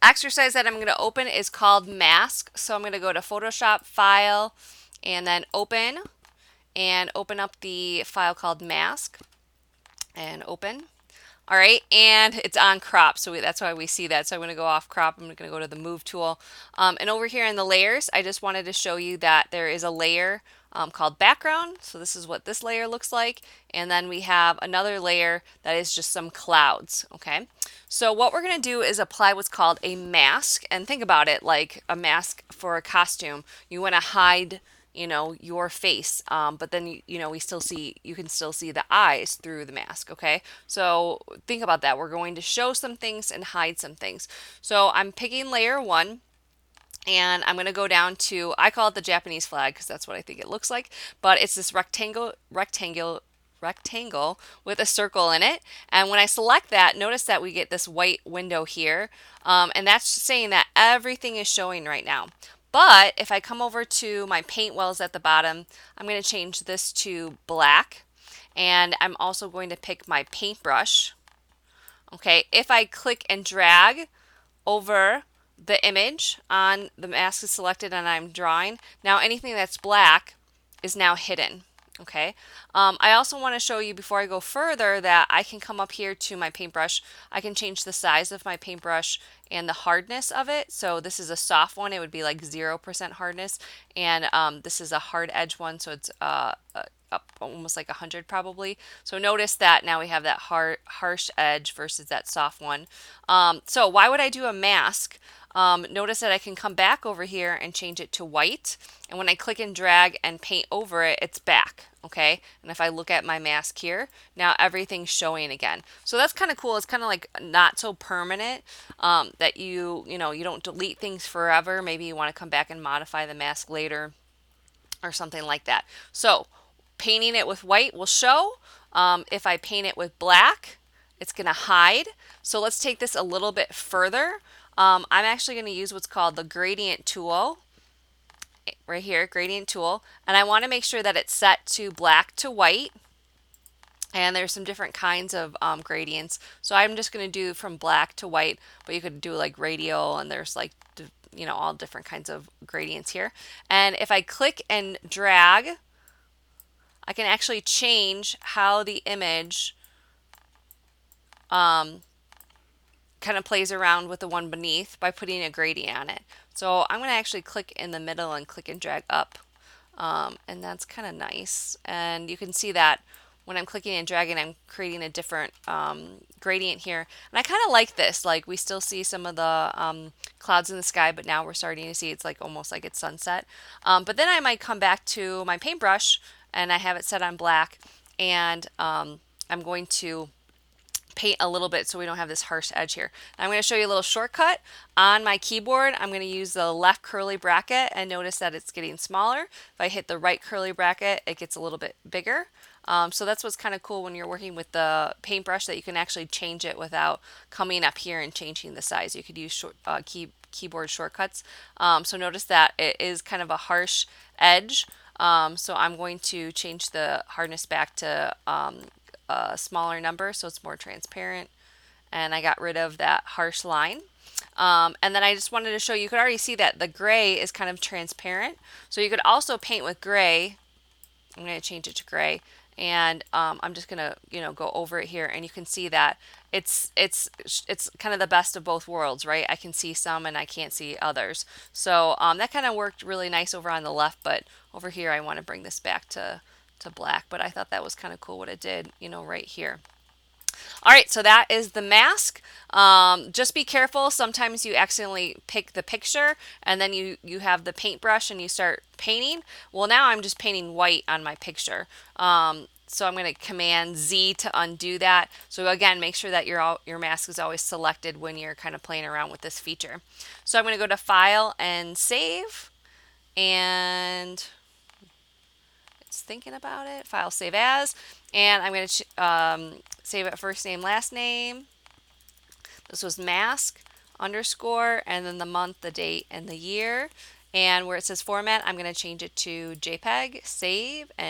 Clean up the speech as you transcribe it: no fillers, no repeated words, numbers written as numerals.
exercise that I'm going to open is called mask. So I'm going to go to Photoshop, File, and then open up the file called mask and open. All right, and it's on crop, so that's why we see that. So I'm going to go off crop. I'm going to go to the move tool. And over here in the layers, I just wanted to show you that there is a layer called background. So this is what this layer looks like. And then we have another layer that is just some clouds, okay? So what we're going to do is apply what's called a mask. And think about it like a mask for a costume. You want to hide your face, but then you can still see the eyes through the mask. Okay, so think about that. We're going to show some things and hide some things. So I'm picking layer 1, and I'm going to go down to, I call it the Japanese flag because that's what I think it looks like, but it's this rectangle with a circle in it. And when I select that, notice that we get this white window here, and that's saying that everything is showing right now. But if I come over to my paint wells at the bottom, I'm going to change this to black, and I'm also going to pick my paintbrush. Okay, if I click and drag over the image on the mask is selected and I'm drawing, now anything that's black is now hidden. Okay, I also want to show you before I go further that I can come up here to my paintbrush. I can change the size of my paintbrush and the hardness of it. So this is a soft one, it would be like 0% hardness, and this is a hard edge one, so it's up almost like 100 probably. So notice that now we have that harsh edge versus that soft one. So why would I do a mask? Notice that I can come back over here and change it to white. And when I click and drag and paint over it, it's back. Okay. And if I look at my mask here, now everything's showing again. So that's kind of cool. It's kind of like not so permanent, that you don't delete things forever. Maybe you want to come back and modify the mask later or something like that. So painting it with white will show. If I paint it with black, it's going to hide. So let's take this a little bit further. I'm actually going to use what's called the gradient tool right here, gradient tool, and I want to make sure that it's set to black to white. And there's some different kinds of gradients. So I'm just going to do from black to white, but you could do like radial, and there's like all different kinds of gradients here. And if I click and drag, I can actually change how the image kind of plays around with the one beneath by putting a gradient on it. So I'm going to actually click in the middle and click and drag up. And that's kind of nice. And you can see that when I'm clicking and dragging, I'm creating a different gradient here. And I kind of like this. Like we still see some of the clouds in the sky, but now we're starting to see it's like almost like it's sunset. But then I might come back to my paintbrush, and I have it set on black, and I'm going to paint a little bit so we don't have this harsh edge here. Now I'm going to show you a little shortcut on my keyboard. I'm going to use the left curly bracket, and notice that it's getting smaller. If I hit the right curly bracket, it gets a little bit bigger. So that's what's kind of cool when you're working with the paintbrush, that you can actually change it without coming up here and changing the size. You could use keyboard shortcuts. So notice that it is kind of a harsh edge. So I'm going to change the hardness back to a smaller number so it's more transparent, and I got rid of that harsh line. And then I just wanted to show you, you could already see that the gray is kind of transparent, so you could also paint with gray. I'm going to change it to gray, and I'm just going to go over it here, and you can see that it's kind of the best of both worlds, right? I can see some and I can't see others. So that kind of worked really nice over on the left, but over here I want to bring this back to black, but I thought that was kind of cool what it did, right here. All right, so that is the mask. Just be careful. Sometimes you accidentally pick the picture, and then you have the paintbrush and you start painting. Well, now I'm just painting white on my picture. So I'm going to Command Z to undo that. So again, make sure that your mask is always selected when you're kind of playing around with this feature. So I'm going to go to File and Save, and thinking about it. File, save as, and I'm going to save it first name, last name. This was mask underscore, and then the month, the date, and the year. And where it says format, I'm going to change it to JPEG, save, and